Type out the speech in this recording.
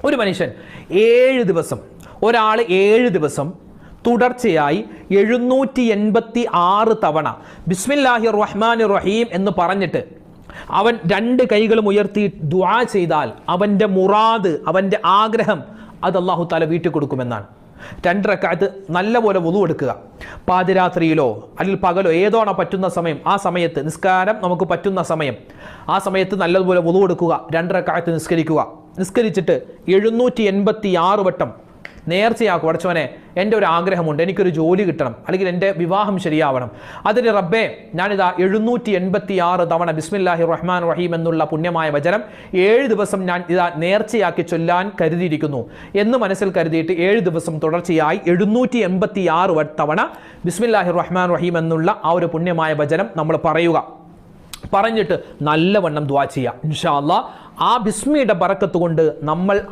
ഒരു മനുഷ്യൻ 7 ദിവസം, ഒരാൾ 7 ദിവസം തുടർച്ചയായി 786 തവണ ബിസ്മില്ലാഹിർ റഹ്മാനിർ റഹീം എന്ന് പറഞ്ഞിട്ട് അവൻ 2 കൈകളും ഉയർത്തി ദുആ ചെയ്താൽ അവൻ്റെ മുറാദ്, അവൻ്റെ ആഗ്രഹം അത് അല്ലാഹു തആല വീട്ടിൽ കൊടുക്കുമെന്നാണ്. 2 റക്അത്ത് നല്ലപോലെ വുളു എടുക്കുക. പാതിരാത്രിയിലോ അല്ലെങ്കിൽ പകലോ ഏതോണോ പറ്റുന്ന സമയം, ആ സമയത്ത് നിസ്കാരം നമുക്ക് പറ്റുന്ന സമയം, ആ സമയത്ത് നല്ലതുപോലെ വുളു എടുക്കുക. 2 റക്അത്ത് നിസ്കരിക്കുക. നിസ്കരിച്ചിട്ട് 786 വട്ടം നേർച്ചയാക്കും. പഠിച്ചവനെ, എൻ്റെ ഒരു ആഗ്രഹമുണ്ട്, എനിക്കൊരു ജോലി കിട്ടണം, അല്ലെങ്കിൽ എൻ്റെ വിവാഹം ശരിയാവണം. അതിന് റബ്ബേ, ഞാനിതാ 786 തവണ ബിസ്മില്ലാഹിർ റഹ്മാൻ റഹീം എന്നുള്ള പുണ്യമായ വചനം 7 ദിവസം ഞാൻ ഇതാ നേർച്ചയാക്കി ചൊല്ലാൻ കരുതിയിരിക്കുന്നു എന്ന് മനസ്സിൽ കരുതിയിട്ട് 7 ദിവസം തുടർച്ചയായി 786 തവണ ബിസ്മില്ലാഹിർ റഹ്മാൻ റഹീം എന്നുള്ള ആ ഒരു പുണ്യമായ വചനം നമ്മൾ പറയുക. പറഞ്ഞിട്ട് നല്ലവണ്ണം ദുആ ചെയ്യുക. ഇൻഷാ അല്ലാഹ് ആ ബിസ്മിയുടെ ബറക്കത്ത് കൊണ്ട് നമ്മൾ